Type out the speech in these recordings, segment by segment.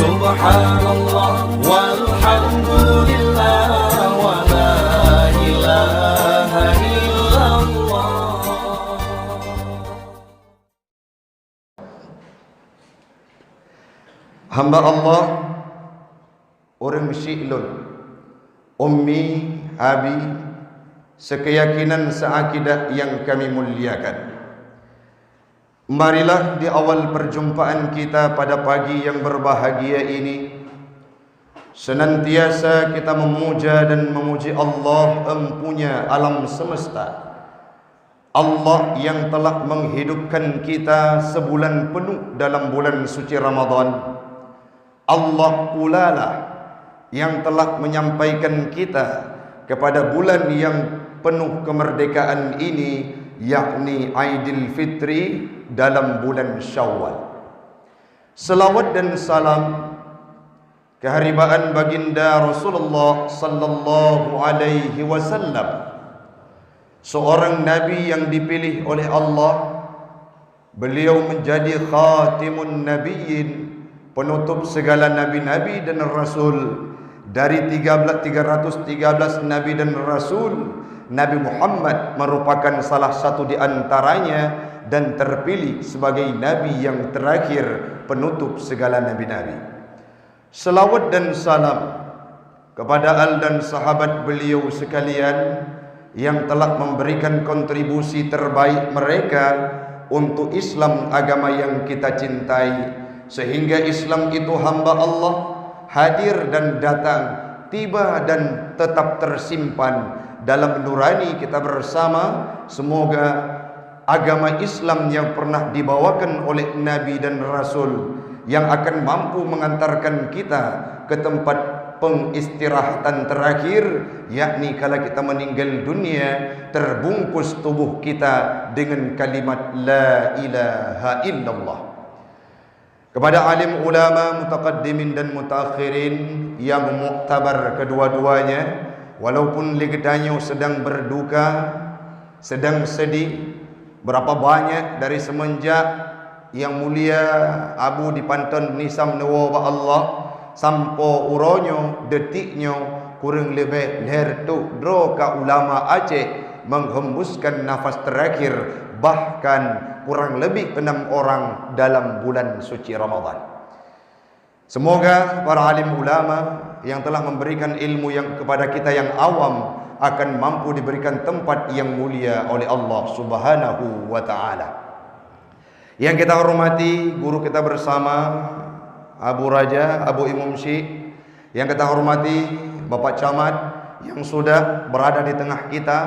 Subhanallah walhamdulillah wa la ilaha illallah. Hamba Allah orang syi'lun ummi abi sekeyakinan seakidah yang kami muliakan. Marilah di awal perjumpaan kita pada pagi yang berbahagia ini senantiasa kita memuja dan memuji Allah empunya alam semesta, Allah yang telah menghidupkan kita sebulan penuh dalam bulan suci Ramadan. Allah pula lah yang telah menyampaikan kita kepada bulan yang penuh kemerdekaan ini, yakni Aidil Fitri dalam bulan Syawal. Selawat dan salam keharibaan baginda Rasulullah sallallahu alaihi wasallam, seorang nabi yang dipilih oleh Allah. Beliau menjadi khatimun nabiyyin, penutup segala nabi-nabi dan rasul. Dari 313 nabi dan rasul, Nabi Muhammad merupakan salah satu di antaranya dan terpilih sebagai nabi yang terakhir, penutup segala nabi-nabi. Selawat dan salam kepada al dan sahabat beliau sekalian yang telah memberikan kontribusi terbaik mereka untuk Islam, agama yang kita cintai, sehingga Islam itu hamba Allah, hadir dan datang, tiba dan tetap tersimpan dalam nurani kita bersama. Semoga agama Islam yang pernah dibawakan oleh Nabi dan Rasul yang akan mampu mengantarkan kita ke tempat pengistirahatan terakhir, yakni kala kita meninggal dunia, terbungkus tubuh kita dengan kalimat La ilaha illallah. Kepada alim ulama mutaqaddimin dan mutaakhirin yang muktabar kedua-duanya, walaupun ligedanya sedang berduka, sedang sedih, berapa banyak dari semenjak yang mulia Abu Dipanton Nisam Nawawi Allah sampo uronyo detiknyo kurang lebih leher tu dro ka ulama Aceh menghembuskan nafas terakhir, bahkan kurang lebih 6 orang dalam bulan suci Ramadan. Semoga para alim ulama yang telah memberikan ilmu yang kepada kita yang awam akan mampu diberikan tempat yang mulia oleh Allah Subhanahu wa taala. Yang kita hormati guru kita bersama Abu Raja, Abu Imam Syekh, yang kita hormati Bapak Camat yang sudah berada di tengah kita,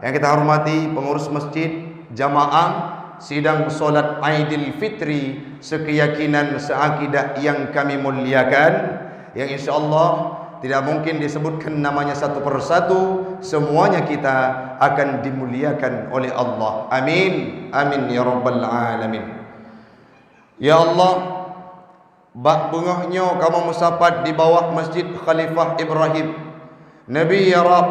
yang kita hormati pengurus masjid, jamaah sidang solat Aidil Fitri sekeyakinan seakidah yang kami muliakan, yang insyaallah tidak mungkin disebutkan namanya satu persatu, semuanya kita akan dimuliakan oleh Allah. Amin, amin ya rabbal alamin. Ya Allah, bak bengahnya kamu musapat di bawah Masjid Khalifah Ibrahim Nabi ya Rab,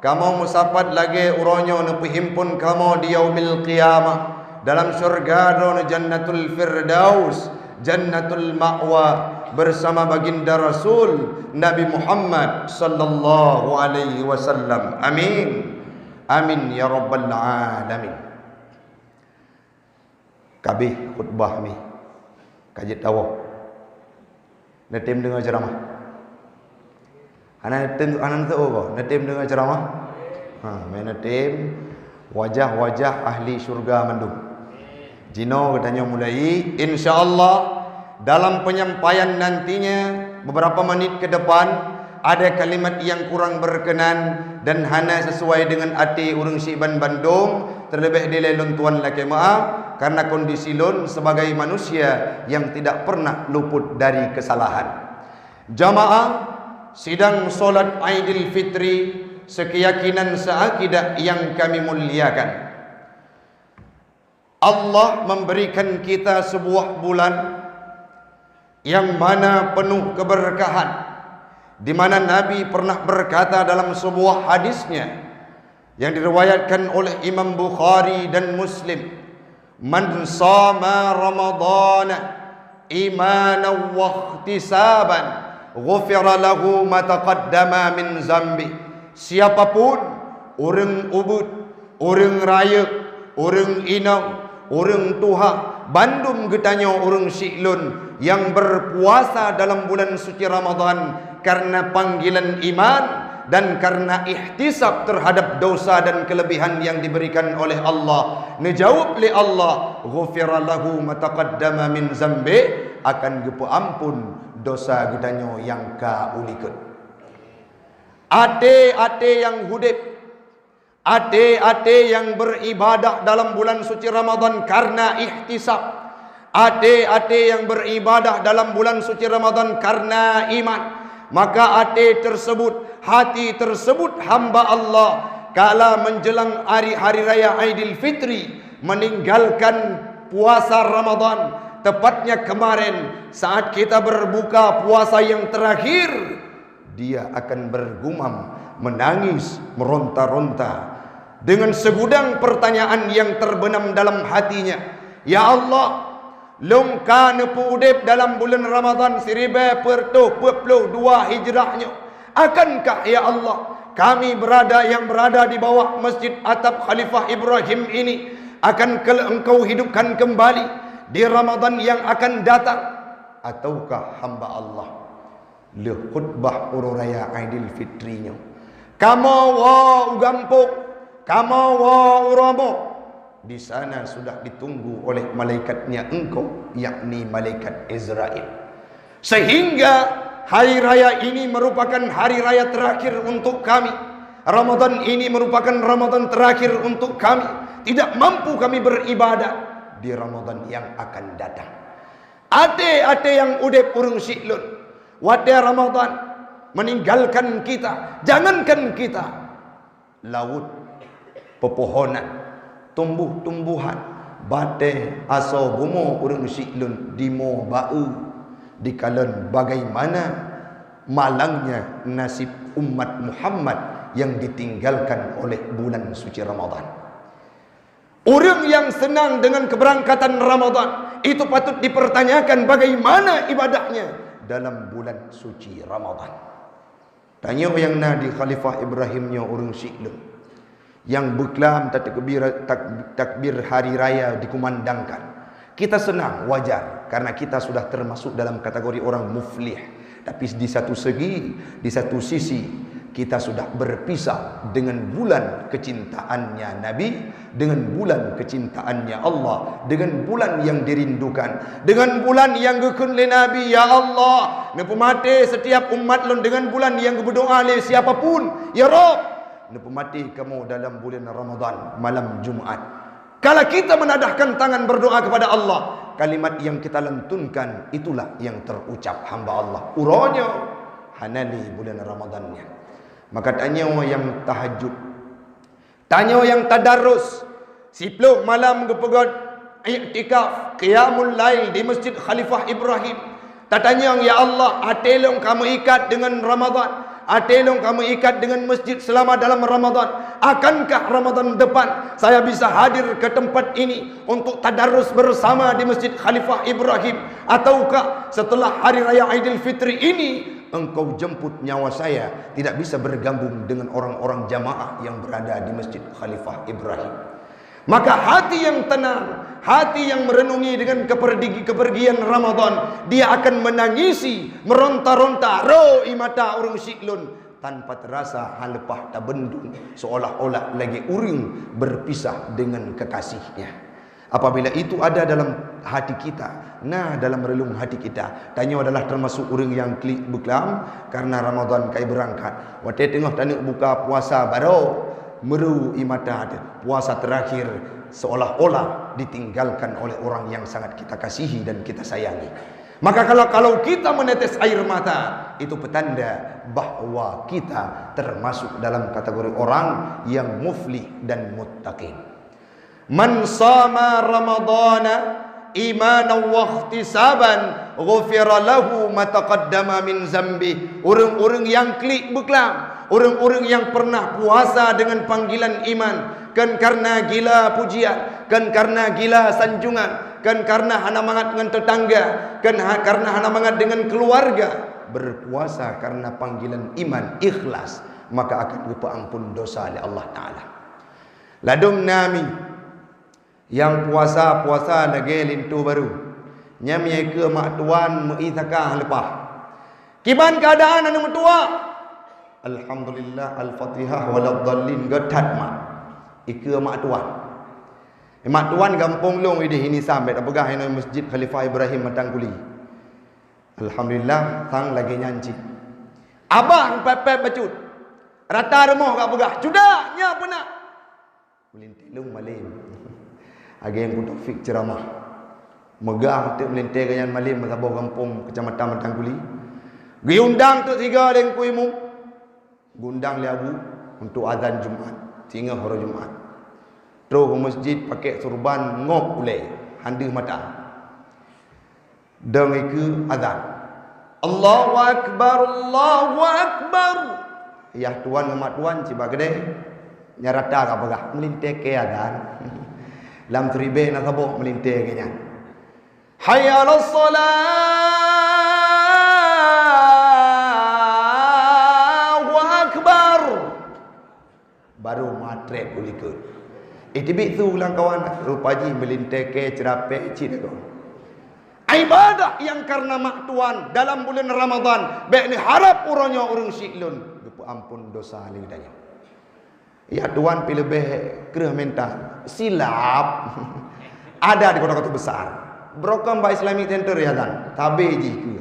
kamu musapat lagi uronyo nepi himpun kamu di yaumil qiyamah dalam syurga don jannatul firdaus, jannatul ma'wa, bersama baginda Rasul Nabi Muhammad sallallahu alaihi wasallam. Amin, amin ya rabbal alamin. Kabeh khutbah ni kaji tawa netim dengar ceramah. Anak tahu apa? Netim dengar ceramah. Main netim wajah-wajah ahli syurga mandum. Jino katanya mulai, insyaallah dalam penyampaian nantinya beberapa menit ke depan ada kalimat yang kurang berkenan dan hana sesuai dengan hati urang Siban Bandung, terlebih dilelun tuan laki maaf karena kondisi lun sebagai manusia yang tidak pernah luput dari kesalahan. Jamaah sidang solat Aidil Fitri sekeyakinan seakidah yang kami muliakan. Allah memberikan kita sebuah bulan yang mana penuh keberkahan, di mana Nabi pernah berkata dalam sebuah hadisnya yang diriwayatkan oleh Imam Bukhari dan Muslim, man sama Ramadana imanan wa ihtisaban ghufira lahu ma taqaddama min zambi. Siapapun orang Ubud, orang Raya, orang Inang, orang Tuha, bandum getanya orang Syiklun yang berpuasa dalam bulan suci Ramadan karena panggilan iman dan karena ihtisab terhadap dosa dan kelebihan yang diberikan oleh Allah. Nejawab li Allah, ghufira lahu ma taqaddama min zambi, akan gepu ampun dosa getanya yang kaulikeun. Ate-ate yang hudib, ate-ate yang beribadah dalam bulan suci Ramadan karena ihtisab, ate-ate yang beribadah dalam bulan suci Ramadan karena iman, maka ate tersebut, hati tersebut hamba Allah kala menjelang hari raya Aidil Fitri meninggalkan puasa Ramadan, tepatnya kemarin saat kita berbuka puasa yang terakhir, dia akan bergumam, menangis, meronta-ronta dengan segudang pertanyaan yang terbenam dalam hatinya. Ya Allah, long kana pudep dalam bulan Ramadan 1442 Hijrahnya, akankah ya Allah kami yang berada di bawah masjid atap Khalifah Ibrahim ini akan engkau hidupkan kembali di Ramadan yang akan datang? Ataukah hamba Allah le khutbah ururaya Aidil Fitrinya kamu wa ugampuk, kamu wa uromo, di sana sudah ditunggu oleh malaikatnya engkau, yakni malaikat Israel. Sehingga hari raya ini merupakan hari raya terakhir untuk kami. Ramadan ini merupakan Ramadan terakhir untuk kami. Tidak mampu kami beribadah di Ramadan yang akan datang. Ate-ate yang udep urung Syiklun, wate Ramadan meninggalkan kita. Jangankan kita, laut, pepohonan, tumbuh-tumbuhan, bate aso bumo urung Syiklun dimo bau dikalan bagaimana malangnya nasib umat Muhammad yang ditinggalkan oleh bulan suci Ramadan. Orang yang senang dengan keberangkatan Ramadan itu patut dipertanyakan bagaimana ibadahnya dalam bulan suci Ramadan. Tanya yang di Khalifah Ibrahimnya orang Syiklun yang berkelam takbir hari raya dikumandangkan. Kita senang, wajar, karena kita sudah termasuk dalam kategori orang muflih. Tapi di satu segi, di satu sisi, kita sudah berpisah dengan bulan kecintaannya Nabi, dengan bulan kecintaannya Allah, dengan bulan yang dirindukan, dengan bulan yang gekun le Nabi. Ya Allah, nepemati setiap umat lon dengan bulan yang berdoa le siapapun. Ya Rabb, nepemati kamu dalam bulan Ramadan malam Jumat. Kalau kita menadahkan tangan berdoa kepada Allah, kalimat yang kita lentunkan itulah yang terucap hamba Allah. Uranya hanali bulan Ramadannya. Maka tanya yang tahajud, tanya yang tadarus, 10 malam gepegod iktikaf qiyamul lail di Masjid Khalifah Ibrahim. Tanya ya Allah, atelong kamu ikat dengan Ramadan, atelong kamu ikat dengan masjid selama dalam Ramadan. Akankah Ramadan depan saya bisa hadir ke tempat ini untuk tadarus bersama di Masjid Khalifah Ibrahim? Ataukah setelah hari raya Aidil Fitri ini engkau jemput nyawa saya tidak bisa bergabung dengan orang-orang jamaah yang berada di Masjid Khalifah Ibrahim? Maka hati yang tenang, hati yang merenungi dengan kepergian Ramadan, dia akan menangisi, meronta-ronta ro imata urung Syiklun tanpa terasa halepah tabendung, seolah-olah lagi uring berpisah dengan kekasihnya. Apabila itu ada dalam hati kita, nah dalam relung hati kita, tanya adalah termasuk orang yang klik beklam karena Ramadan kai berangkat. Wate tengah tanya buka puasa baru meru imata puasa terakhir seolah-olah ditinggalkan oleh orang yang sangat kita kasihi dan kita sayangi. Maka kalau kita menetes air mata, itu petanda bahwa kita termasuk dalam kategori orang yang muflih dan muttaqin. Man sama Ramadana imanan wa ihtisaban ghufira lahu ma taqaddama min zambi. Orang-orang yang klik beklam, orang-orang yang pernah puasa dengan panggilan iman, kan karena gila pujian, kan karena gila sanjungan, kan karena hana mangat dengan tetangga, kan karena hana mangat dengan keluarga. Berpuasa karena panggilan iman, ikhlas, maka akan diampun dosa oleh Allah Ta'ala. Ladung nami yang puasa-puasa lagi lintu baru nyamnya ke mak tuan mengithakah lepah kiban keadaan anu tua. Alhamdulillah al-fatihah waladdallin gadat mak ike mak tuan. Mak tuan gampung long ini sampai tak pegah ini masjid Khalifah Ibrahim Matangkuli. Alhamdulillah sang lagi nyanci. Abang pepep bacut. Rata rumah kak pegah. Cudaknya apa nak? Melintilung malim. Agi yang Taufik ceramah. Megah untuk melintir ganyan malim Masabah kampung Kecamatan Matangkuli. Giundang tu 3 dengan kuimu. Gundang liabu untuk azan Jumaat. Sehingga hari Jumaat. Terus ke masjid pakai surban ngop ulai. Handu mata. Dan itu azan. Allahu Akbar, Allahu Akbar. Ya tuan dengan tuan ciba gede. Nyarata ka bagah melintir ke azan. Lam tribe nak sabuk melintir ke nya. Hayya 'alas salah wa akbar. Baru matre kulikut. Itibik tu ulang kawan rupaji melintir ke cerapek cik tu. Ibadah yang karena mak tuan dalam bulan Ramadan. Baik ni harap orangnya orang syiklun. Ampun dosa lidahnya. Ya tuan pilih lebih kerah mental. Silap. Ada di kota-kota besar. Brokam by Islamic Center ya kan. Tabe je ke.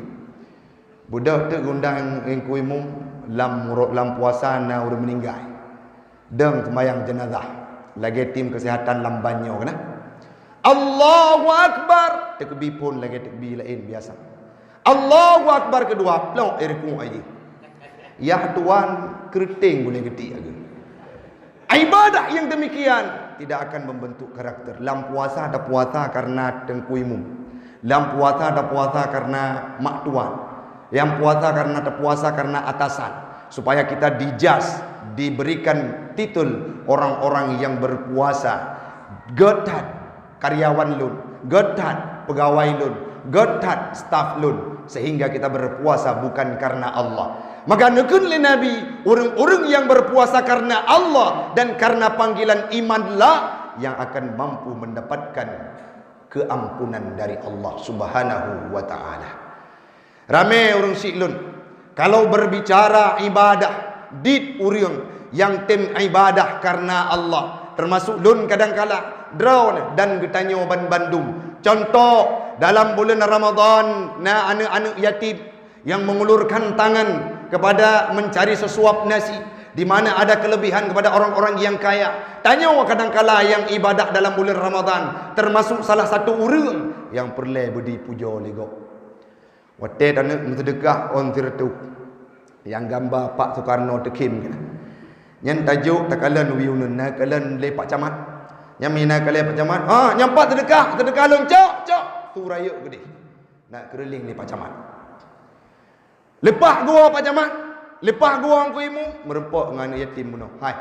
Budak tu gundang engku imum lam puasa na urang meninggal. Deng sembahyang jenazah. Lagi tim kesihatan lambannya kena. Allahu Akbar. Takbir pun lagi takbir lain biasa. Allahu Akbar kedua plong irku aja. Ya tuan keriting boleh getik aja. Ibadah yang demikian tidak akan membentuk karakter. Lam puasa ada puasa karena tengkuimu. Lam puasa ada puasa karena mak tuan. Yang puasa karena ada puasa karena atasan. Supaya kita dijas, diberikan titul orang-orang yang berpuasa. Getat karyawan lun, getat pegawai lun, getat staf lun, sehingga kita berpuasa bukan karena Allah. Maka nekun li Nabi, orang-orang yang berpuasa karena Allah dan karena panggilan imanlah yang akan mampu mendapatkan keampunan dari Allah Subhanahu wa taala. Ramai orang siklun kalau berbicara ibadah dit urang yang tim ibadah karena Allah, termasuk lun kadang-kala drone dan getanyo ban Bandung. Contoh dalam bulan Ramadan na anak-anak yatim yang mengulurkan tangan kepada mencari sesuap nasi, di mana ada kelebihan kepada orang-orang yang kaya. Tanya kadang-kala yang ibadah dalam bulan Ramadan, termasuk salah satu orang yang perlu budi puja lego. Wate anak sedekah on tirtu yang gambar Pak Soekarno tekim kan. Yang tajuk takalan wiunun nakalan le Pak Camat. Yang mina kali Pak Camat. Nyampak sedekah loncok, cok. Tu raya gede. Nak keriling le Pak Camat. Lepas gua Pak Camat, lepas gua angku imu merempok dengan yatim bunuh. Hai,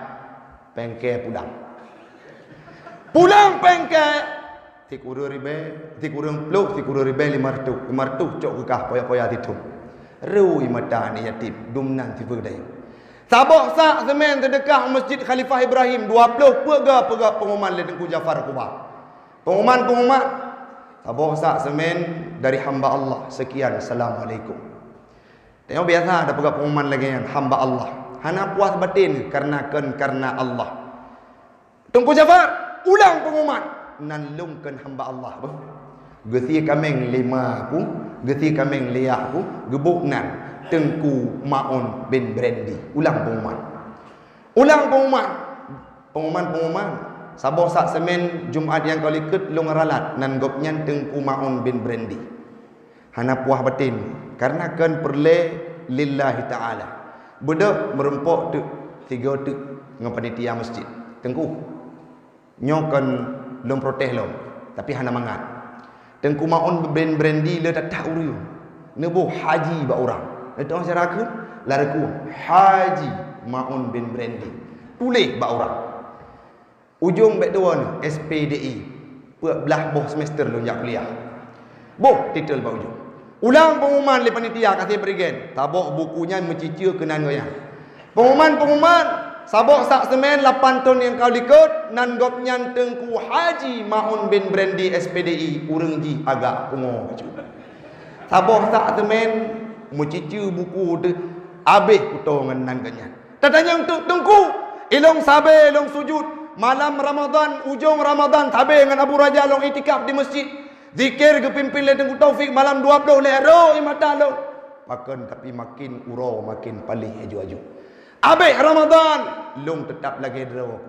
pengke pulang. Pulang pengke. Tikuru ribe, tikurung pluk, tikuru ribe 500 cok kekah poya-poya titum. Rui mata ni yatim, dumnan tiba daya. Sabok sak semen sedekah Masjid Khalifah Ibrahim 20 pega pengumuman le Tengku Jafar Kubah. Pengumuman sabok sak semen dari hamba Allah. Sekian, assalamualaikum. Tengok biasa ada pega pengumuman lagi yang hamba Allah. Hana puas batin karena Allah. Tengku Jafar ulang pengumuman nan lungkan hamba Allah. Geti kameng 5 aku, geti kameng 5 aku, gebuk nan Tengku Maun bin Brandy. Ulang pengumuman sabok sak semen Jumaat yang kau likut lung ralat nan gopnyan Tengku Maun bin Brandy. Hana puah batin karena kan perle lillahi taala. Budak merempok tu 3 tu dengan panitia masjid. Tengku nyokan lom protes lom tapi hana mangat. Tengku Maun bin Brandy le tak uriu. Nebu haji ba orang. Itu masyarakat laraku Haji Maun bin Brandy. Tulis ba orang. Ujung back dua ni SPDI belah boh semester lu jak kuliah. Boh titel bau ujung. Ulang pengumuman le panitia kasih perigen. Tabok bukunya mencicil kenan goyang. Pengumuman sabok sak semen 8 tahun yang kau likut nan gop nyan tengku Haji Maun bin Brandi SPDI urang ji agak pungo baju. Sabok sak semen mencicil buku de abeh kuto ngan nan ganyan. Tatanya untuk tengku ilong sabe ilong sujud malam Ramadan ujung Ramadan tabe dengan Abu Raja long itikaf di masjid. Zikir kepimpin le tengku Taufik malam 20 le ro imata lo. Makan tapi makin uro makin palih aju-aju. Habis Ramadan, long tetap lagi draw.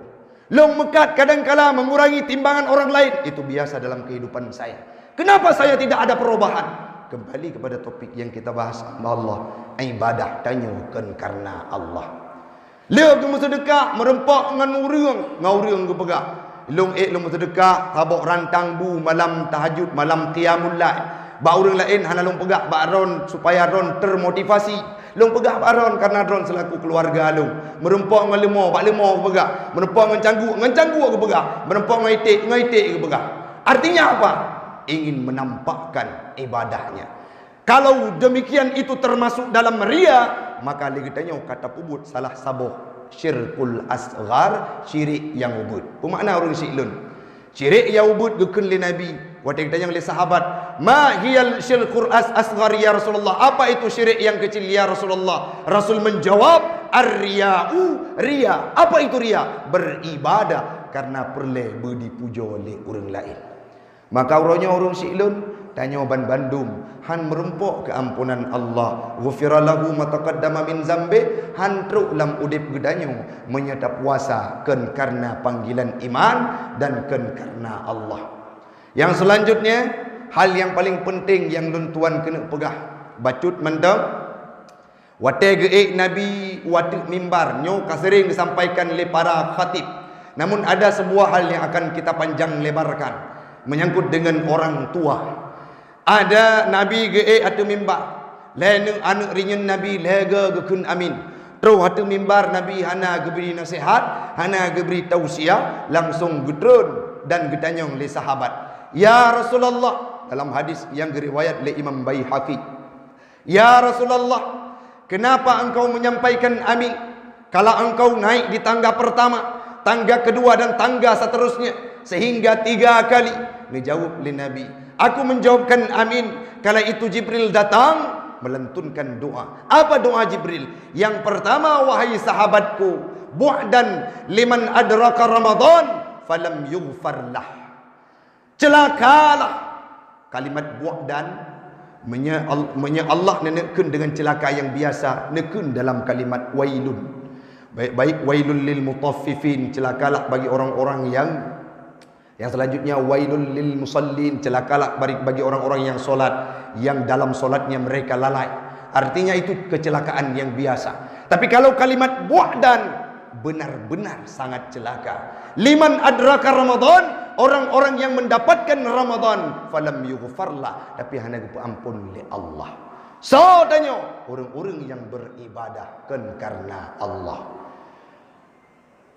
Long mekat kadang-kala mengurangi timbangan orang lain. Itu biasa dalam kehidupan saya. Kenapa saya tidak ada perubahan? Kembali kepada topik yang kita bahas, Allah. Ibadah tanyakan karena Allah. Leo ke sedekah merempak dengan ngurung ke pegak. Long long sedekah tabok rantang bu malam tahajud, malam qiyamul lail. Ba urang lain hana long pegak ba ron supaya ron termotivasi. Long pegak baron karena ron selaku keluarga long. Merempak dengan lemah, bak lemah ke pegak. Merempak dengan canggu ke pegak. Merempak dengan itik ke pegak. Artinya apa? Ingin menampakkan ibadahnya. Kalau demikian itu termasuk dalam ria, maka lagi tanya kata pubut salah sabuh syirkul asghar, syirik yang ubud. Pemakna orang syiklun. Syirik yang ubud gekun li Nabi. Waktu ditanya oleh sahabat, ma hiyal syirkul asghar ya Rasulullah? Apa itu syirik yang kecil ya Rasulullah? Rasul menjawab, ar-riya'u, ria. Apa itu ria? Beribadah karena perle berdipuja oleh orang lain. Maka orangnya orang syiklun tanya ban Bandung, han merempok keampunan Allah, ghufira lahu ma taqaddama min zambi, han truk lam udip gedanyo menyata puasa ken karena panggilan iman dan ken karena Allah. Yang selanjutnya, hal yang paling penting yang tuan kena pegah bacut mendam wate geik Nabi wate mimbar nyo kasering disampaikan oleh para khatib. Namun ada sebuah hal yang akan kita panjang lebarkan menyangkut dengan orang tua. Ada Nabi geik atau mimbar lain anak rinyen Nabi lega gekun amin. Terus atau mimbar Nabi hana geberi nasihat, hana geberi tausiah, langsung gedrun dan gedanyong le sahabat. Ya Rasulullah, dalam hadis yang diriwayat oleh Imam Baihaqi. Ya Rasulullah, kenapa engkau menyampaikan amin kalau engkau naik di tangga pertama, tangga kedua dan tangga seterusnya sehingga 3 kali? Dijawab oleh Nabi, aku menjawabkan amin kala itu Jibril datang melentunkan doa. Apa doa Jibril? Yang pertama, wahai sahabatku, bu'dan liman adraka Ramadan falam yughfar lah. Celakalah. Kalimat bu'dan menya Allah nenekun dengan celaka yang biasa, nekun dalam kalimat wailun. Baik wailul lil mutaffifin, celakalah bagi orang-orang yang selanjutnya wailul lil musallin, celakalah bagi orang-orang yang solat, yang dalam solatnya mereka lalai. Artinya itu kecelakaan yang biasa. Tapi kalau kalimat bu'dan, benar-benar sangat celaka. Liman adraka Ramadan, orang-orang yang mendapatkan Ramadan, falam yughfarlah, tapi hanya ampun oleh Allah. So tanya, orang-orang yang beribadah kan karena Allah.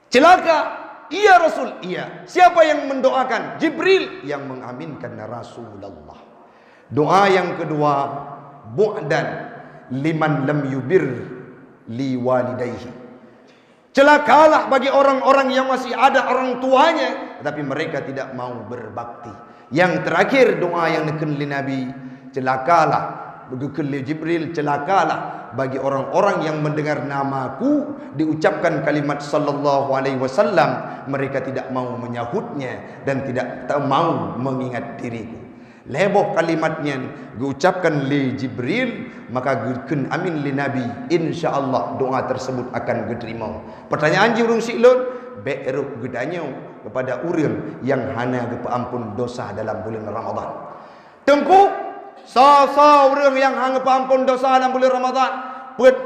Celaka. Iya Rasul, iya. Siapa yang mendoakan? Jibril yang mengaminkan Rasulullah. Doa yang kedua, bu'dan liman lam yubir li walidayhi. Celakalah bagi orang-orang yang masih ada orang tuanya tetapi mereka tidak mau berbakti. Yang terakhir doa yang dikendali Nabi, celakalah bagi Jibril, celakalah bagi orang-orang yang mendengar namaku diucapkan kalimat sallallahu alaihi wasallam, mereka tidak mau menyahutnya dan tidak mau mengingat diriku. Leboh kalimatnya diucapkan li Jibril, maka gun amin li Nabi, insyaallah doa tersebut akan diterima. Pertanyaan jurung siklun, be'ruk gedanya kepada urang yang hana ampun dosa dalam bulan Ramadan. Tengku sa urang yang hana ampun dosa dalam bulan Ramadan,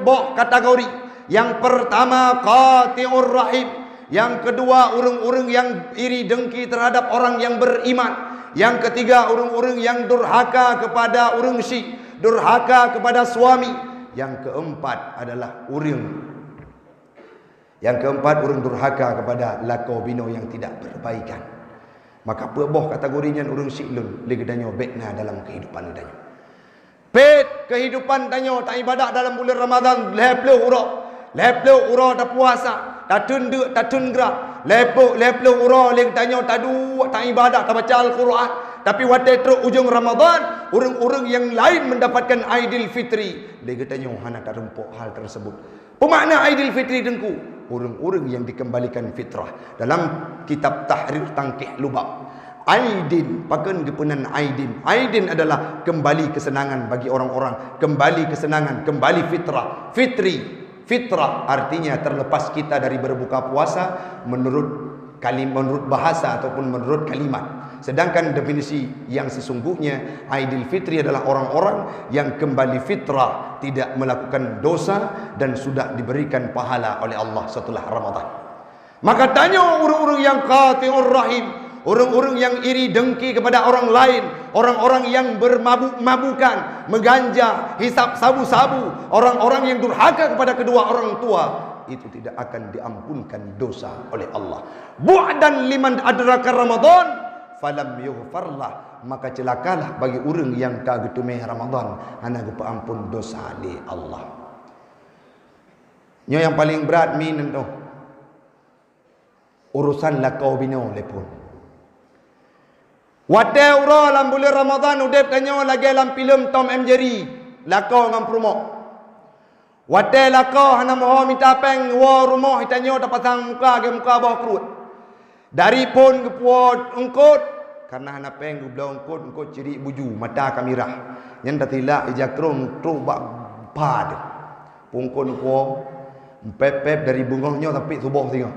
bok kategori. Yang pertama qati'ur rahim, yang kedua urang-urang yang iri dengki terhadap orang yang beriman. Yang ketiga, orang-orang yang durhaka kepada orang syik, durhaka kepada suami. Yang keempat adalah orang durhaka kepada lako bino yang tidak berbaikan. Maka peboh kategorinya urang siklun lagi danyo betna dalam kehidupan danyo. Bet kehidupan danyo tak ibadah dalam bulan Ramadan leplo uro tak puasa tak tunduk tak tundra leplo uro lagi danyo tak du tak ibadah tak baca Al-Quran. Tapi waktu teruk ujung Ramadan, orang-orang yang lain mendapatkan Aidil Fitri. Lagi danyo hana tak rempuk hal tersebut. Pemakna Aidil Fitri dengku, orang-orang yang dikembalikan fitrah. Dalam kitab Tahrir Tangkih Lubab, Aidin, pakan kepunan Aidin. Aidin adalah kembali kesenangan bagi orang-orang, kembali kesenangan, kembali fitrah. Fitrah artinya terlepas kita dari berbuka puasa menurut bahasa ataupun menurut kalimat. Sedangkan definisi yang sesungguhnya Aidil Fitri adalah orang-orang yang kembali fitrah, tidak melakukan dosa dan sudah diberikan pahala oleh Allah setelah Ramadan. Maka tanya orang-orang yang qati'ur rahim, orang-orang yang iri dengki kepada orang lain, orang-orang yang bermabuk-mabukan, meganja, hisap sabu-sabu, orang-orang yang durhaka kepada kedua orang tua, itu tidak akan diampunkan dosa oleh Allah. Bu'dan liman adraka Ramadan falam yughfarlah, maka celakalah bagi orang yang kagetumeh Ramadan hana gupa ampun dosa di Allah. Nyo yang paling berat min tu urusan lakau bino lepun. Wate uro dalam bulan Ramadan udep tanyo lagi dalam filem Tom and Jerry lakau ngam promo. Wate lakau hana moho minta peng wo rumah hitanyo tak pasang muka ke muka bawah kerut. Dari pun ke puot engkot karena hana peng gublau engkot ciri buju mata kamirah. Yang datila ijakrum tru bak pad. Pungkon ko pep dari bungohnya tapi subuh tengok.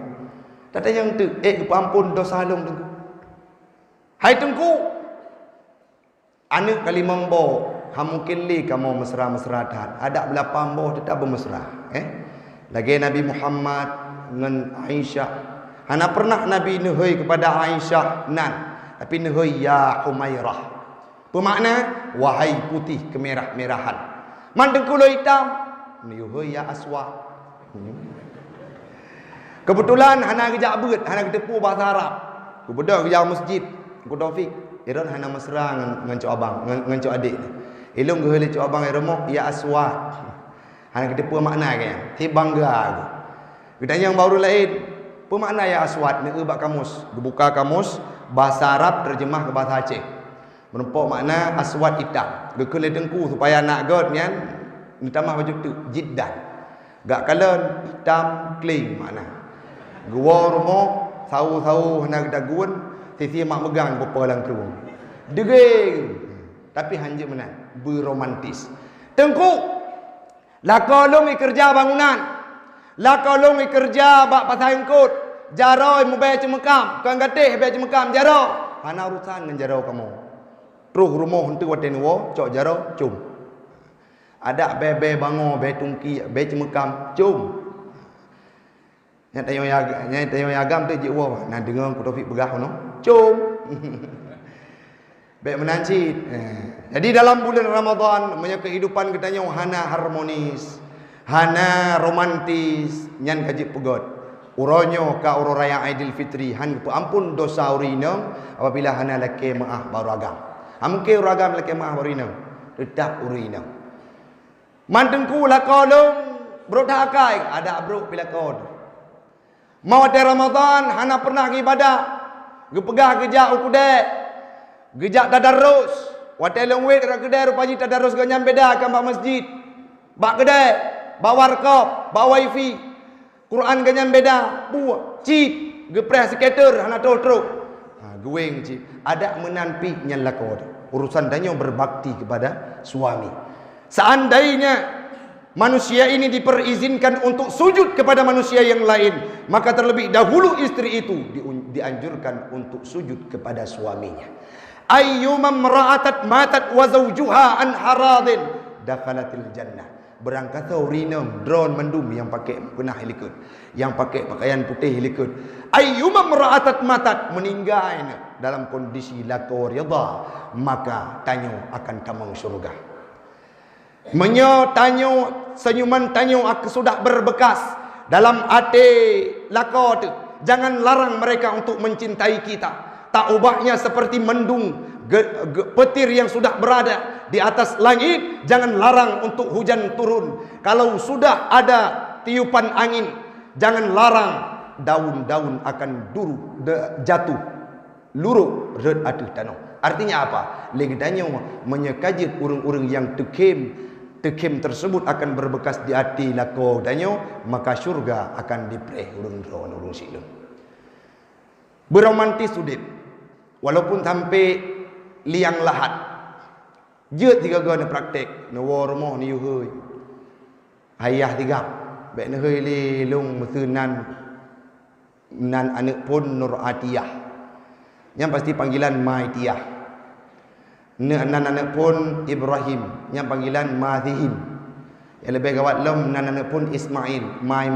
Tata yang tu ampun dosa long tengku. Hai tengku. Anu kali mambo mungkin li kamu mesra-mesra dah. Ada belapang boh tetap bermesra. Lagi Nabi Muhammad dengan Aisyah. Hana pernah Nabi nuhai kepada Aisyah nan, tapi nuhai ya Humairah. Bermakna wahai putih kemerah-merahan. Mandengku lo hitam, nuhai ya Aswad. Kebetulan hana kejak beut, hana ketepu bahasa Arab. Ku bedak kejak masjid, ku Taufik. Iron hana mesra dengan cok abang, dengan cok adik. Ilung ge cok abang remok ya Aswad. Hana ketepu makna ke? Ti bangga aku. Gedanya yang baru lain. Apa makna ya Aswad? Ni bak kamus. Dibuka kamus bahasa Arab terjemah ke bahasa Aceh. Menempok makna Aswad hitam. Gekele dengku supaya nak god nian ditambah baju tu jiddan. Gak kalen hitam clean makna. Gua rumah sau-sau hana dagun sisi mak megang bepa lang keruang. Degeng. Tapi hanja menan berromantis. Tengku lakolong kerja bangunan. Lakolong kerja bak pasal engkut. Jaroi mu bae cemekam, kang gatih bae cemekam jaro. Hana urusan dengan jaro kamu. Terus rumah hentu waten wo, cok jaro cum. Ada bebe bango, be tungki, be cemekam cum. Nya tayo agam tu je wo. Nah dengar ku Taufik begah no. Cum. Baik menancit. Jadi dalam bulan Ramadan punya kehidupan kita hana harmonis, hana romantis, nyan kaji pegot. Uronyo ka uro raya Aidil Fitri han ampun dosa urino apabila hana leke maah baru agam. Amke uro agam leke maah baru ino. Tetap urino. Mantengku lakolong bro dakai ada bro pilakon. Mau ada Ramadan hana pernah ibadah. Gepegah gejak ukudek. Gejak tadarus. Watelong wet ra kedai rupanya tadarus ganyam beda kan bak masjid. Bak kedai, bak warkop, bak wifi. Quran ganyam beda. Buat cip, gepres skater hana truk. Gueng cip. Ada menanpi nyan lakon. Urusan danyo berbakti kepada suami. Seandainya manusia ini diperizinkan untuk sujud kepada manusia yang lain, maka terlebih dahulu istri itu dianjurkan untuk sujud kepada suaminya. Ayyumam ra'atat matat wa zawjuha an haradin dakhalatil jannah. Berangkat urinam drone mendum yang pakai kena helikut, yang pakai pakaian putih helikut. Ayyumam ra'atat matat meninggal dalam kondisi lako rida, maka tanyo akan tamang syurga. Menyo tanyo senyuman tanyo aku sudah berbekas dalam hati lako tu. Jangan larang mereka untuk mencintai kita. tak ubahnya seperti mendung petir yang sudah berada di atas langit. Jangan larang untuk hujan turun. Kalau sudah ada tiupan angin, jangan larang, daun-daun akan jatuh luruk red atuh tanah. Artinya apa? Legdanya menyekajik urang-urang yang tekem tersebut akan berbekas di hati lako danyo, maka syurga akan dipereh urang silun. Beromantis udip walaupun sampai liang lahat. Je tiga gana praktek no rumah ni yuhoi. Ayah tiga. Bek ne hei le long mesunan nan anak pun Nur Atiyah. Yang pasti panggilan Maitiyah. Nan anak pun Ibrahim, yang panggilan Mazihim. Yang lebih gawat lem nan anak pun Ismail, Mai.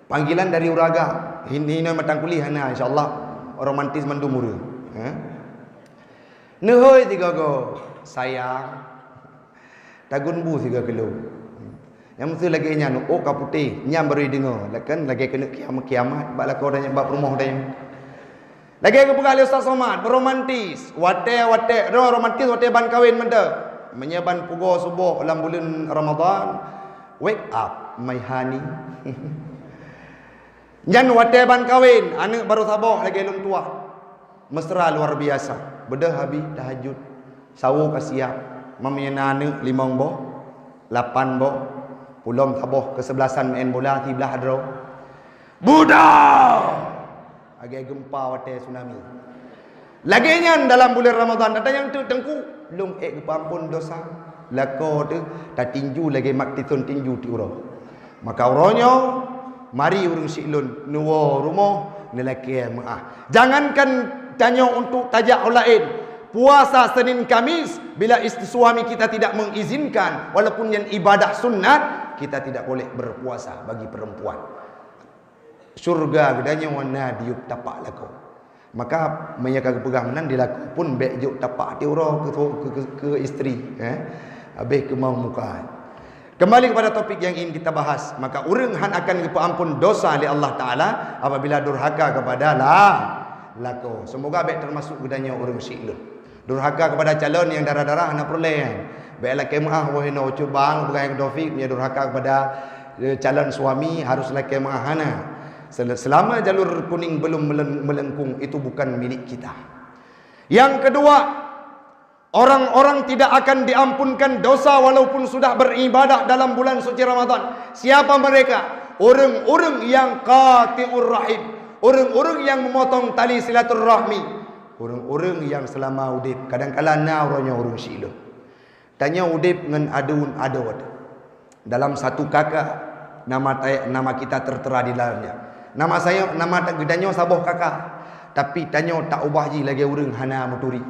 Panggilan dari uraga. Ini matang kuliah hana insyaallah romantis mandumura. Nehoi tiga go sayang. Tagun bu tiga kilo. Yang mesti lagi nyanu oh kaputih nyam beri dengar. Lakan lagi kena kiamat bak lakau dah bab rumah dah. Lagi ke pegali Ustaz Somad beromantis. Wate romantis wate ban kawin mende. Menyeban pugo subuh dalam bulan Ramadan. Wake up my honey. Jan wate ban kawin, anak baru sabah lagi lum tua. Mesra luar biasa. Bedah habis tahajud. Sawu kasiap. Mamanya anak 5 boh, 8 boh. Pulang sabah ke-11 main bola tibelah hadro. Budak. Agak gempa wate tsunami. Lagi nyan dalam bulan Ramadan ada yang tu tengku lum ampun dosa. Lako tu tak tinju lagi mak titun tinju ti uro. Maka uronyo mari urung silun nuwo rumah lelaki maah. Jangankan tanya untuk tajak orang lain. Puasa Senin Kamis bila isteri suami kita tidak mengizinkan, walaupun yang ibadah sunat, kita tidak boleh berpuasa bagi perempuan. Surga gedanya warna diuk tapak laku. Maka menyaka pegang nan dilaku pun bek juk tapak tiuro ke isteri, habis ke mau muka. Kembali kepada topik yang ingin kita bahas. Maka urang han akan diampun dosa oleh Allah Ta'ala apabila durhaka kepada lako. Semoga baik termasuk gedanya urang silun. Durhaka kepada calon yang darah-darah anak perolehan. Baiklah kemah wahai no cubang bukan Taufik punya durhaka kepada calon suami haruslah kemah hana. Selama jalur kuning belum melengkung itu bukan milik kita. Yang kedua, orang-orang tidak akan diampunkan dosa walaupun sudah beribadah dalam bulan suci Ramadan. Siapa mereka? Orang-orang yang qati'ur rahim, orang-orang yang memotong tali silaturahmi, orang-orang yang selama udip kadang-kala nauranya orang silun. Tanya udip dengan adun dalam satu kakak nama kita tertera di dalamnya. Nama saya nama gedanya Saboh kakak. Tapi tanya tak ubah ji lagi orang hana muturi.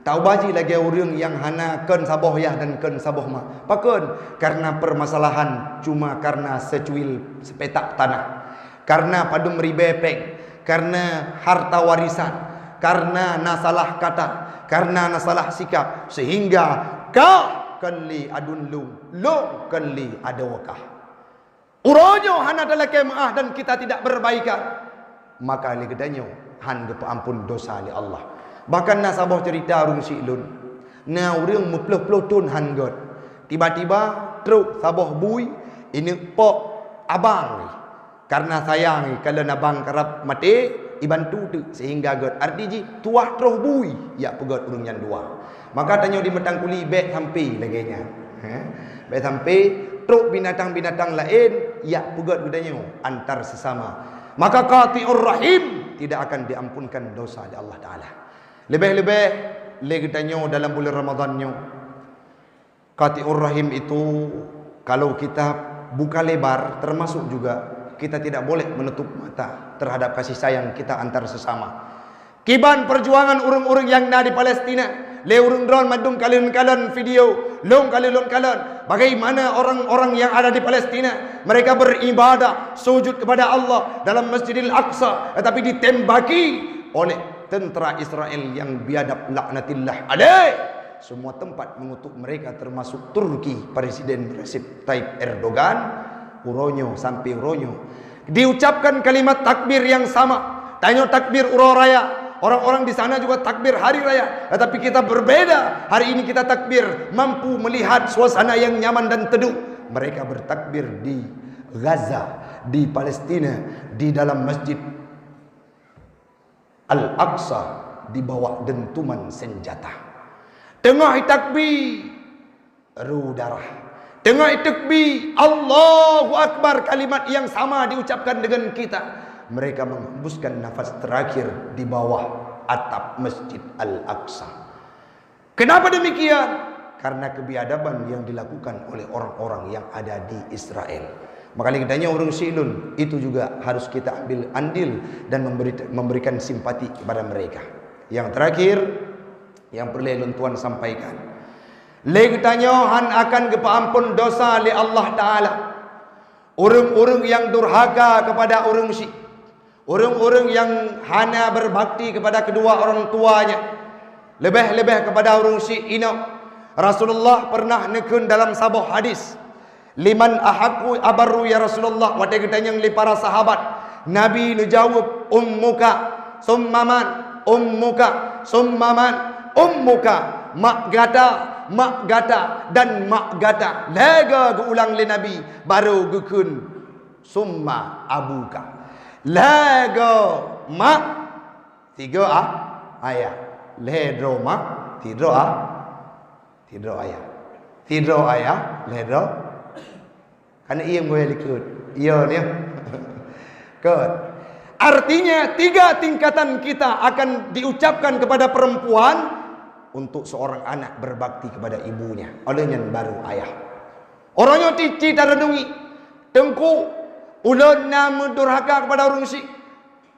Tak ubah ji lagi orang yang hana ken Saboh yah dan ken Saboh mah. Pakun karena permasalahan cuma karena secuil sepetak tanah. Karena padum ribepeng, karena harta warisan, karena nasalah kata, karena nasalah sikap sehingga kau kali adun lu kali adawakah. Uronyo hana adalah kemaah dan kita tidak berbaikan. Maka li gedanyo han gepa ampun dosa li Allah. Bahkan nasabah cerita urang silun. Na urang meploh-ploh tun han god. Tiba-tiba truk sabah bui ini pok abang ni. Karena sayang kalau abang kerap mati ibantu tu sehingga god arti tuah troh bui ya pegot urang yang dua. Maka tanya di metang kuli bet sampai laginya. Bet sampai truk binatang-binatang lain ya pegot gedanya antar sesama. Maka qati'ur rahim tidak akan diampunkan dosa oleh Allah Ta'ala. Lebih-lebih lagi tanya dalam bulan Ramadannya. Qati'ur rahim itu kalau kita buka lebar termasuk juga kita tidak boleh menutup mata terhadap kasih sayang kita antar sesama. Kiban perjuangan urang-urang yang ada di Palestina. Le urang drone madung kalian video, long kalian. Bagaimana orang-orang yang ada di Palestina, mereka beribadah, sujud kepada Allah dalam Masjidil Aqsa, tetapi ditembaki oleh tentera Israel yang biadab laknatillah alaih. Semua tempat mengutuk mereka termasuk Turki, Presiden Recep Tayyip Erdogan, uronyo sampai uronyo. Diucapkan kalimat takbir yang sama. Tanya takbir uro raya. Orang-orang di sana juga takbir hari raya. Tetapi kita berbeda. Hari ini kita takbir mampu melihat suasana yang nyaman dan teduh. Mereka bertakbir di Gaza, di Palestina, di dalam Masjid Al-Aqsa, di bawah dentuman senjata. Tengah takbir ru darah. Tengah takbir Allahu Akbar, kalimat yang sama diucapkan dengan kita. Mereka menghembuskan nafas terakhir di bawah atap Masjid Al-Aqsa. Kenapa demikian? Karena kebiadaban yang dilakukan oleh orang-orang yang ada di Israel. Maka katanya orang Silun itu juga harus kita ambil andil dan memberikan simpati kepada mereka. Yang terakhir yang perlu Tuan sampaikan, lagi tanya han akan kepampun dosa oleh Allah Ta'ala. Orang-orang yang durhaka kepada orang Syiah, orang-orang yang hanya berbakti kepada kedua orang tuanya, lebih-lebih kepada orang Syiah ini. Rasulullah pernah nekun dalam sebuah hadis, liman ahaku abaru ya Rasulullah. Waktu kita yang para sahabat, Nabi menjawab ummuka summaman, ummuka summaman, ummuka, mak gata dan mak gata. Lega ulang le Nabi baru gukun summa abuka. Lega mak tiga ayah, ledro mak tiga ayah, ledro. Karena ia boleh ikut. Ia ni. Kot. Artinya 3 tingkatan kita akan diucapkan kepada perempuan untuk seorang anak berbakti kepada ibunya. Olehnya baru ayah. Orangnya cici taradungi. Tengku ulun nama durhaka kepada orang Syiah.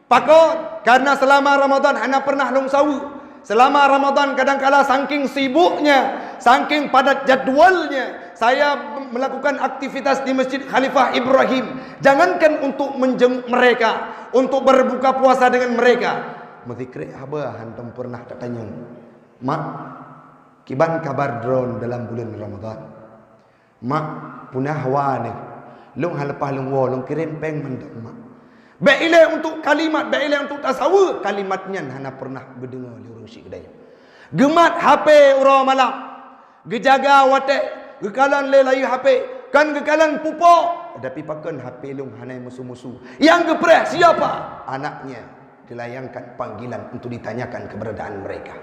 Pakot karena selama Ramadan hanya pernah long sawu. Selama Ramadan kadang-kala saking sibuknya, saking padat jadualnya, saya melakukan aktivitas di Masjid Khalifah Ibrahim. Jangankan untuk menjenguk mereka, untuk berbuka puasa dengan mereka. Mezikri apa hantam pernah tak tanya, mak, kiban kabar drone dalam bulan Ramadan. Mak, punah wane, long halepah long wo, long kirim peng mandam mak. Baiklah untuk kalimat, baiklah untuk tasawuf, kalimatnya hana pernah berdengar di orang Syiah kedai. Gemat HP orang malam, gejaga watek, gekalan lelai HP, kan gekalan pupuk. Tapi pakan HP long hanai musuh-musuh. Yang gepreh siapa? Anaknya dilayangkan panggilan untuk ditanyakan keberadaan mereka.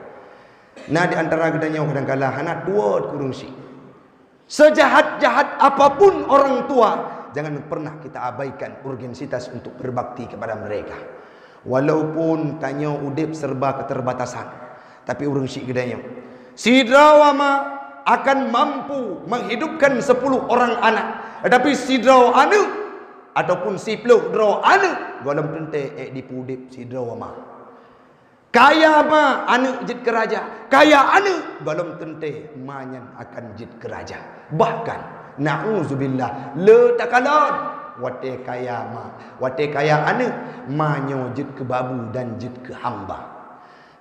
Nah di antara kedainya kadang-kala hana tua kurung Syiah. Sejahat-jahat apapun orang tua, jangan pernah kita abaikan urgensitas untuk berbakti kepada mereka. Walaupun tanya udip serba keterbatasan, tapi urang Syiah gedanya, si drawama akan mampu menghidupkan 10 orang anak. Tetapi si draw anu ataupun si peluk draw anu golem tente dipudip si drawama. Kaya ma anu jid keraja, kaya anu golem tente manyan akan jid keraja. Bahkan na'udzubillah le takalon wate kaya ma wate kaya anu manyo jid ke babu dan jid ke hamba.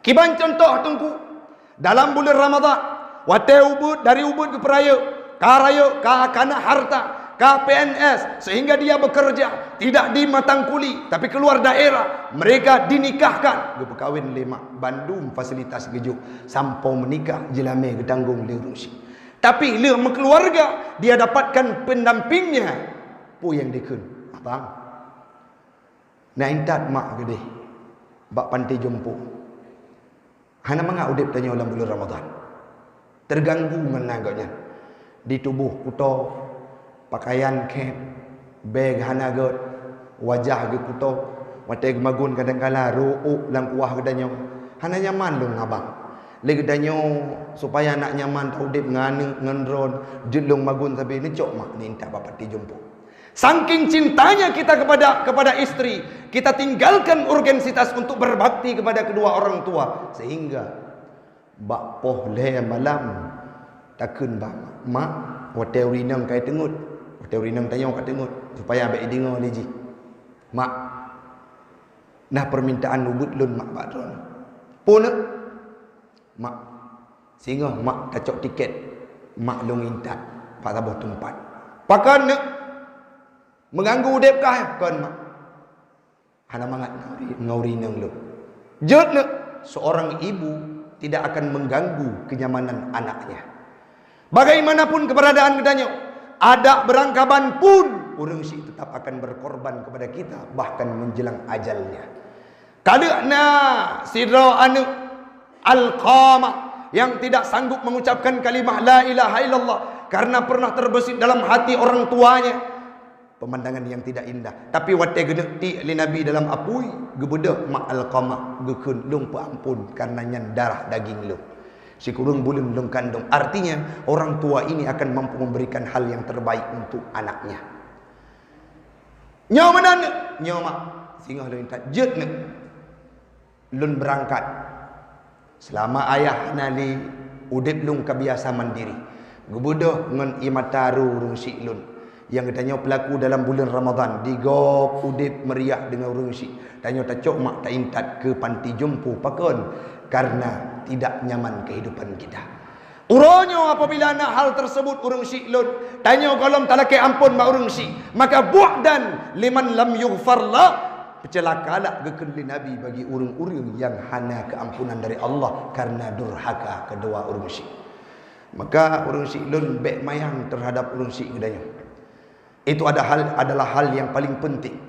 Kiban contoh tungku dalam bulan Ramadan wate ubud dari ubud ke peraya karaya ka kana harta ka PNS sehingga dia bekerja tidak di matang kuli tapi keluar daerah, mereka dinikahkan ge berkahwin lima Bandung fasilitas gejuk sampai menikah jelame gedanggung le rusi. Tapi le keluarga dia dapatkan pendampingnya pu yang dikun abang na intat mak gede bak pantai jompo hana manga udip tanya ulang bulan Ramadan terganggu menaganya di tubuh kuto pakaian kep beg hana god wajah ge kuto wate magun kadang-kala ruuk lang kuah gedanya hana nyaman long abang le gedanya supaya anak nyaman taudip ngane ngendron jelung magun sabe ni cok mak ni intak bapak ti jompo. Saking cintanya kita kepada istri, kita tinggalkan urgensitas untuk berbakti kepada kedua orang tua sehingga bak poh le malam takun bak mak hotel rinang kai tengut hotel rinang tayong kat tengut supaya abek dengar leji mak nah permintaan ubud lun mak badron pun mak sehingga mak kacok tiket mak long intat pak tabah tempat pakan mengganggu udep kah kan mak hana mangat ngauri nang lu jut seorang ibu tidak akan mengganggu kenyamanan anaknya. Bagaimanapun keberadaan kedanyo, ada berangkaban pun urang si tetap akan berkorban kepada kita bahkan menjelang ajalnya. Kadana sidra anu Alqamah yang tidak sanggup mengucapkan kalimah la ilaha illallah karena pernah terbesit dalam hati orang tuanya. Pemandangan yang tidak indah. Tapi wate genekti li Nabi dalam apui gebedah mak Alqamah gekeun lung ampun karena nyan darah daging lu. Si kurung bulun lung kandung. Artinya orang tua ini akan mampu memberikan hal yang terbaik untuk anaknya. Nyaw mana ne? Nyaw mak singgah lu intat jet ne. Lun berangkat. Selama ayah nali udip lung kebiasa mandiri. Gebedah ngan imataru urung si lun. Yang katanya pelaku dalam bulan Ramadan digop udip meriah dengan urung si. Tanya tak cok mak tak intat ke panti jompo pakon karena tidak nyaman kehidupan kita. Uronyo apabila nak hal tersebut urung si lun tanya kalau talake ampun mak urung si maka bu'dan liman lam yughfarlah pecelakalah gekeun Nabi bagi urung-urung yang hana keampunan dari Allah karena durhaka kedua urung si. Maka urung si lun bek mayang terhadap urung si gedanya. Itu adalah hal yang paling penting.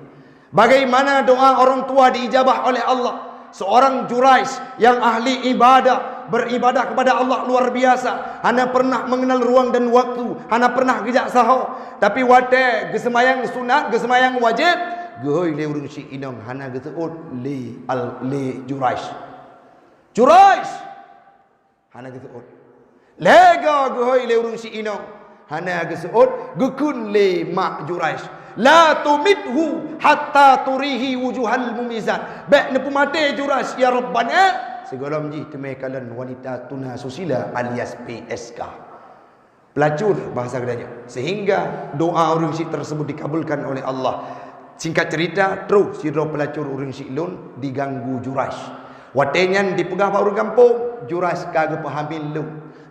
Bagaimana doa orang tua diijabah oleh Allah. Seorang Jurais yang ahli ibadah, beribadah kepada Allah luar biasa. Hana pernah mengenal ruang dan waktu, hana pernah gejak sahur. Tapi wate gesemayang sunat, gesemayang wajib, gehoi le urung si inong hana geseut le Jurais. Jurais hana geseut. Lega gehoi le urung si inong hana geseut gekun le mak Jurais. La tumithu hatta turihi wujuhal mumizat. Baik nepu mate Jurais ya Rabbana. Segolam ji temekalan wanita tuna susila alias PSK. Pelacur bahasa kedanya. Sehingga doa urang si tersebut dikabulkan oleh Allah. Singkat cerita, terus sidro pelacur urang si lun diganggu Jurais. Watenyan dipegah pak urang kampung, Jurais kagak pahamil lu.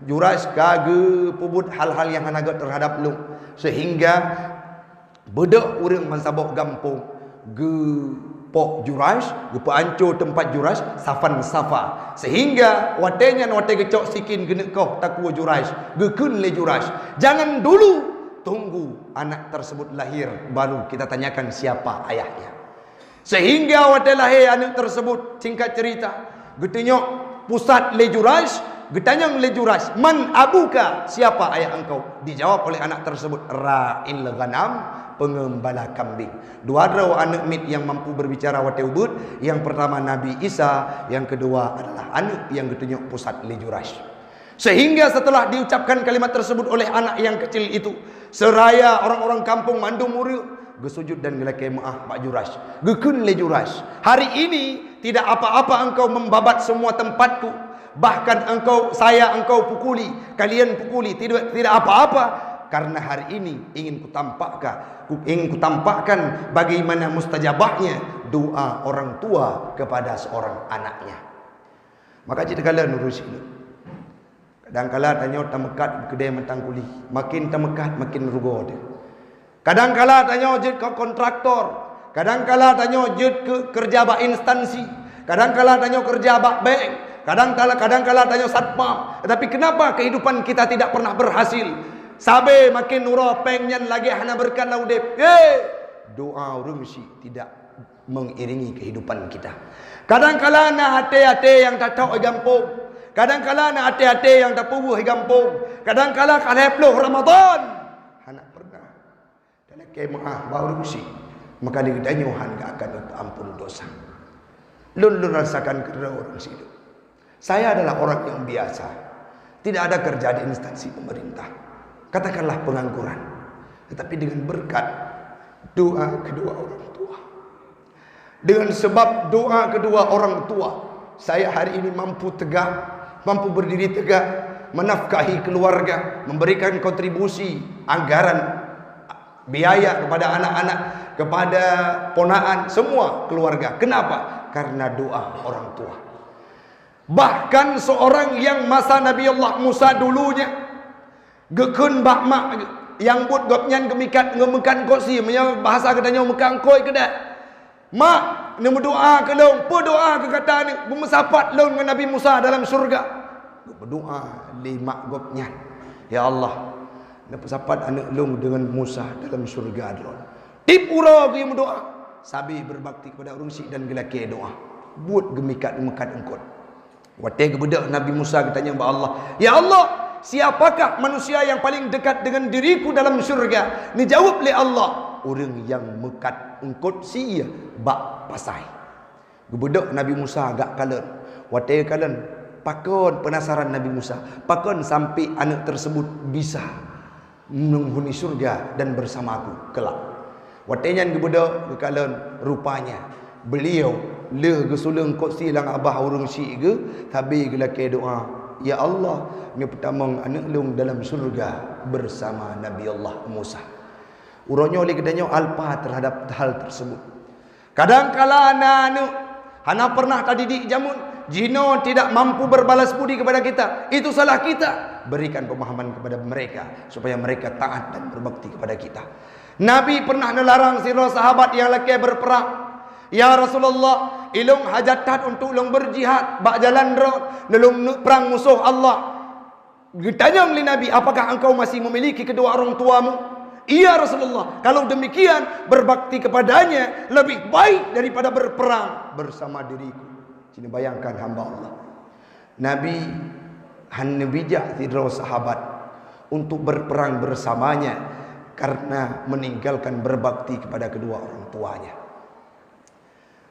Jurais kagak pubut hal-hal yang hanagat terhadap lu. Sehingga bedak urang mansabok gampung ge pok Jurais, ge pancur tempat Jurais safan safa. Sehingga watenya wate gecok sikin genek kau takwa Jurais, gekeun le Jurais. Jangan dulu, tunggu anak tersebut lahir baru kita tanyakan siapa ayahnya. Sehingga wate lahir anak tersebut, singkat cerita, getenyok pusat le Jurais, getanyang le Jurais, man abuka, siapa ayah engkau? Dijawab oleh anak tersebut, ra'il ghanam, pengembala kambing. Dua draw anak mit yang mampu berbicara wate ubud. Yang pertama Nabi Isa, yang kedua adalah anak yang getenyok pusat le Jurais. Sehingga setelah diucapkan kalimat tersebut oleh anak yang kecil itu, seraya orang-orang kampung mandung muriu gesujud dan gelake maaf Pak Jurais, gekun le Jurais. Hari ini tidak apa-apa engkau membabat semua tempatku, bahkan saya engkau pukuli, kalian pukuli, tidak apa-apa, karena hari ini ingin kutampakkan bagaimana mustajabahnya doa orang tua kepada seorang anaknya. Maka jika kalian urus ini, kadang-kala tanya tamekat kedai mentang kuli, makin tamekat makin rugo dia. Kadang-kala tanya jet ke kontraktor, kadang-kala tanya jet ke kerja bak instansi, kadang-kala tanya kerja bak bank, kadang-kala tanya satpam. Tetapi kenapa kehidupan kita tidak pernah berhasil? Sabe makin nurah pengen lagi hana berkat laudep. Doa urang si tidak mengiringi kehidupan kita. Kadang-kala na hati-hati yang tak tahu gampung, kadang-kala na hati-hati yang tak pubuh gampung, kadang-kala kaliploh Ramadan hana pernah dalam kemah baru si maka digedanyuhan gak akan ampun dosa. Lun rasakan kerja orang si itu. Saya adalah orang yang biasa, tidak ada kerja di instansi pemerintah, katakanlah pengangguran, tetapi dengan berkat doa kedua orang tua, dengan sebab doa kedua orang tua, saya hari ini mampu tegak, mampu berdiri tegak, menafkahi keluarga, memberikan kontribusi anggaran biaya kepada anak-anak, kepada ponaan, semua keluarga. Kenapa? Karena doa orang tua. Bahkan seorang yang masa Nabi Allah Musa dulunya gekun bak mak yang buat gopnyan kemikat ngemekan kosi, bahasa katanya mekang koi kedak. Mak, ni berdoa ke long, berdoa ke kata ni, bermesapat long dengan Nabi Musa dalam syurga. Berdoa li mak gopnya. Ya Allah, nak bersapat anak long dengan Musa dalam syurga long. Tip ura ke yang berdoa. Sabi berbakti kepada orang syik dan gelaki doa. Buat gemikat mekat engkot. Watai kebudak Nabi Musa bertanya kepada Allah, ya Allah, siapakah manusia yang paling dekat dengan diriku dalam syurga? Ni jawab oleh Allah, orang yang mekat engkot sia bak pasai. Kebudak Nabi Musa agak kalen. Watai kalen, pakon penasaran Nabi Musa. Pakon sampai anak tersebut bisa menghuni syurga dan bersama aku kelak. Watainya kebudak kalen rupanya beliau le gesulung kok silang abah urang syik ke tabi gelaki doa, ya Allah, ni pertama anak long dalam syurga bersama Nabi Allah Musa. Uronyo oleh kedanya alpa terhadap hal tersebut. Kadang-kala anak hana pernah tadidik jamun jino tidak mampu berbalas budi kepada kita, itu salah kita. Berikan pemahaman kepada mereka supaya mereka taat dan berbakti kepada kita. Nabi pernah melarang sira sahabat yang laki berperang. Ya Rasulullah, ilung hajatan untuk ilung berjihad, bak jalan road, ilung perang musuh Allah. Ditanya oleh Nabi, apakah engkau masih memiliki kedua orang tuamu? Iya Rasulullah, kalau demikian berbakti kepadanya lebih baik daripada berperang bersama diriku. Sini bayangkan hamba Allah. Nabi hanya bijak tidro sahabat untuk berperang bersamanya karena meninggalkan berbakti kepada kedua orang tuanya.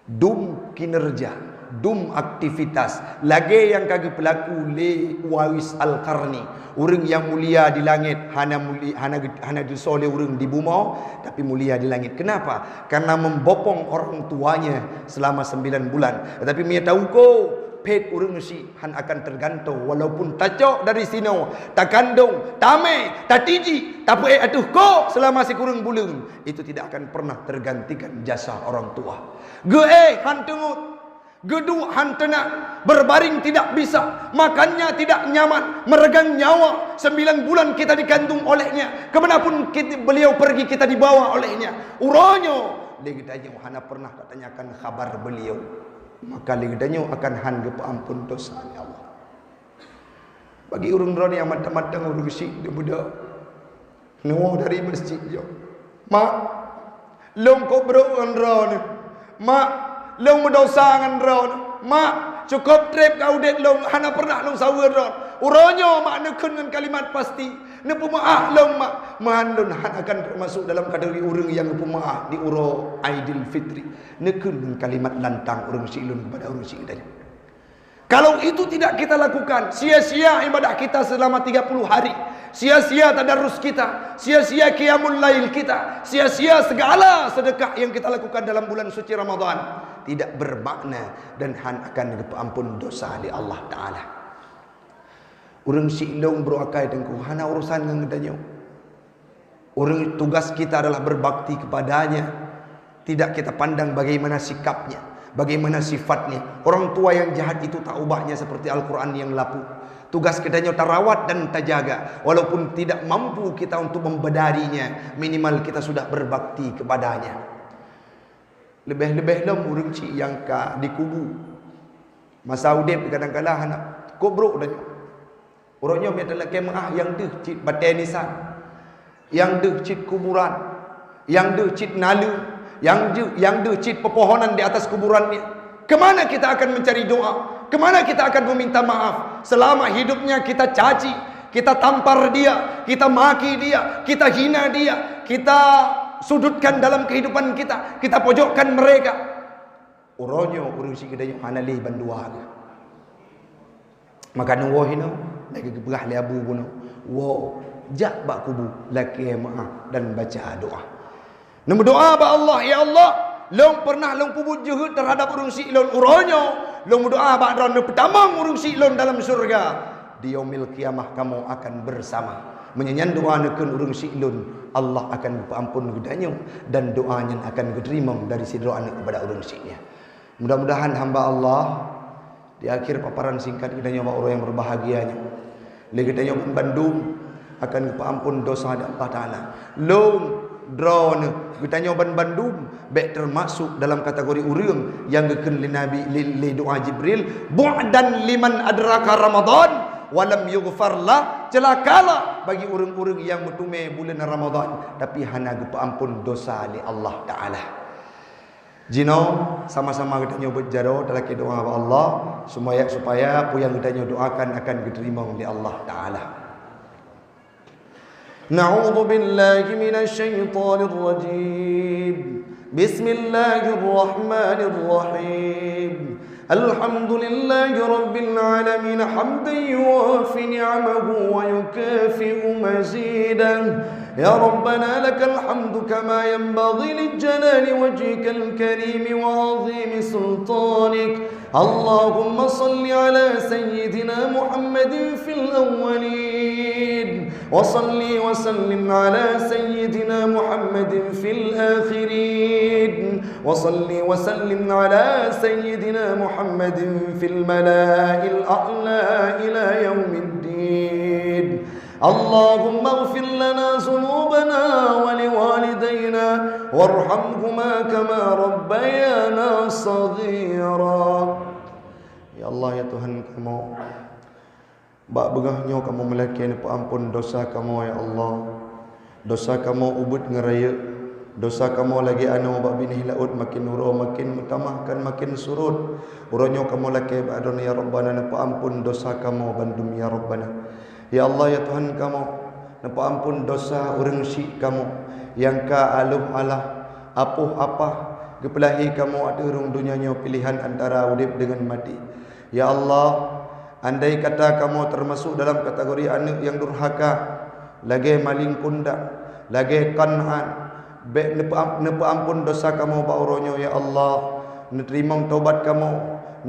Dum kinerja, dum aktivitas lagi yang kaki pelaku le Uwais Al-Qarni, orang yang mulia di langit, hana disole orang di bumi tapi mulia di langit. Kenapa? Karena membopong orang tuanya selama 9 bulan. Tetapi dia tahu ko pet orang si han akan tergantung walaupun tacok dari sino, tak kandung, tame, tak tiji, tak puai atuh ko selama sekurang bulan, itu tidak akan pernah tergantikan jasa orang tua. Han tengut, gedu han tenak, berbaring tidak bisa, makannya tidak nyaman, meregang nyawa, 9 bulan kita dikandung olehnya, kemanapun beliau pergi kita dibawa olehnya. Uronyo lagi tanya hana pernah tanyakan kabar beliau, maka ligdanyo akan han ampun dosa ya Allah. Bagi orang-orang yang matang-matang orang syik dia budak no dari masjid jo. Mak long ko bro ron. Mak long mendosa ngan ron. Mak cukup trip kau det long hana pernah long sawer ron. Uronyo mak nekun dengan kalimat pasti. Ne pemaah long mak mandun han akan termasuk dalam kategori orang yang pemaah di uro Aidil Fitri. Nekun dengan kalimat lantang orang silun kepada orang silun. Kalau itu tidak kita lakukan, sia-sia ibadah kita selama 30 hari, sia-sia tadarus kita, sia-sia qiyamul lail kita, sia-sia segala sedekah yang kita lakukan dalam bulan suci Ramadan, tidak bermakna dan akan ampun dosa di Allah Ta'ala. Orang silong beruakai dengku, hana urusan dengan danyo. Orang tugas kita adalah berbakti kepadanya, tidak kita pandang bagaimana sikapnya, bagaimana sifatnya. Orang tua yang jahat itu tak ubahnya seperti Al-Quran yang lapu. Tugas kitanya tarawat dan tajaga. Walaupun tidak mampu kita untuk membedarinya, minimal kita sudah berbakti kepadanya. Lebih-lebih lam orang cik yang dikubu. Masa udip kadang-kadang anak kobrok dah. Orangnya adalah kemah yang deh cik batai nisan, yang deh cik kuburan, yang deh cik nalu, yang deh cik pepohonan di atas kuburannya. Kemana kita akan mencari doa? Kemana kita akan meminta maaf? Selama hidupnya kita caci, kita tampar dia, kita maki dia, kita hina dia, kita sudutkan dalam kehidupan kita, kita pojokkan mereka. Orangnya urang si kedai hanali bandua. Maka nunggu hina lagi keberah le abu guna. Wo jak bak kubu laki maaf dan baca doa. Nombor doa ba Allah, ya Allah, long pernah long pubut juhud terhadap urang si lon uronyo, long doa ba ron pertama urang si lon dalam surga. Di yaumil kiamah kamu akan bersama. Menyanyian doa nekeun urang si lon, Allah akan ampun gedanyo dan doanya akan diterima dari si doa kepada urang si-nya. Mudah-mudahan hamba Allah di akhir paparan singkat kita nyawa orang yang berbahagianya. Lagi kita nyawa Bandung akan ampun dosa dari Allah Ta'ala. Long drone ditanya ban Bandung baik termasuk dalam kategori urang yang geken li Nabi li doa Jibril bu'dan liman adraka Ramadan walam yughfar lah, celakalah bagi orang-orang yang bertume bulan Ramadan tapi hana ampun dosa li Allah Taala. Jino sama-sama kita nyobot jaro dalam doa Allah supaya apa yang kita doakan akan diterima oleh Allah Taala. Na'udzu billahi minasy syaithanir rajim. Bismillahir rahmanir rahim. Alhamdulillahi rabbil alamin hamdan yuwafi ni'amahu wa yukafi'u mazidah. يا ربنا لك الحمد كما ينبغي للجلال وجهك الكريم وعظيم سلطانك. اللهم صل على سيدنا محمد في الأولين وصل وسلم على سيدنا محمد في الآخرين وصل وسلم على سيدنا محمد في الملائ الأعلى إلى يوم الدين. اللهم اغفر لنا ذنوبنا ولوالدينا وارحمهما كما ربيانا صغيرا. Ya Allah ya Tuhan kamu, bak begahnya kamu melakukan ampun dosa kamu ya Allah. Dosa kamu ubud ngeraya, dosa kamu lagi anu bak binih laut makin nuro makin mutamahkan makin surut. Uronyo kamu laki ba'dun ya Rabbana napa ampun dosa kamu bandum ya Rabbana. Ya Allah ya Tuhan kamu, napa ampun dosa orang syik kamu yang ka aluh alah apuh apa gepelahi kamu ada urung dunianya pilihan antara urip dengan mati. Ya Allah, andai kata kamu termasuk dalam kategori anak yang durhaka, lagi maling pundak, lagi kanan, napa ampun dosa kamu bauronyo ya Allah, nerima taubat kamu,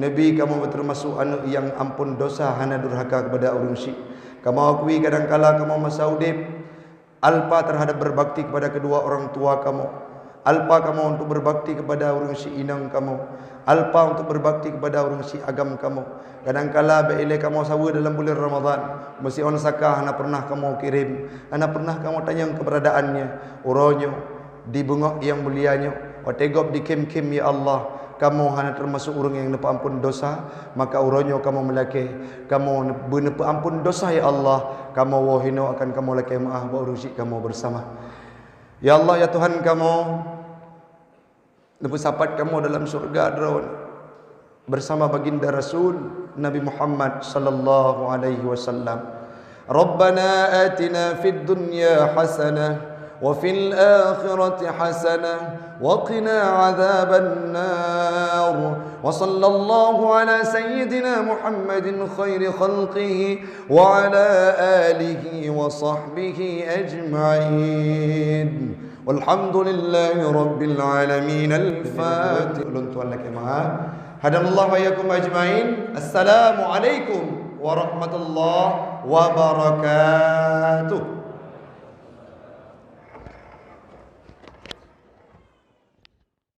Nabi kamu termasuk anak yang ampun dosa hana durhaka kepada orang syik. Kamu akui kadangkala kamu masa udip alpa terhadap berbakti kepada kedua orang tua kamu, alpa kamu untuk berbakti kepada orang si inang kamu, alpa untuk berbakti kepada orang si agam kamu. Kadangkala bila kamu sawa dalam bulan Ramadan, mesti on sakah ana pernah kamu kirim, ana pernah kamu tanya keberadaannya, uronyo di bunga yang mulianya, wategop di kim-kim ya Allah. Kamu hanya termasuk orang yang napa ampun dosa, maka uronyo kamu melaki, kamu napa ampun dosa ya Allah, kamu wahino akan kamu laki maaf berurusi kamu bersama. Ya Allah ya Tuhan kamu, napa sapat kamu dalam surga drone bersama baginda Rasul Nabi Muhammad sallallahu alaihi wasallam. Rabbana atina fid dunya hasanah وفي الآخرة حسنة وقنا عذاب النار وصلى الله على سيدنا محمد خير خلقه وعلى آله وصحبه أجمعين والحمد لله رب العالمين. الفاتح. هدى الله وإياكم أجمعين. السلام عليكم ورحمة الله وبركاته.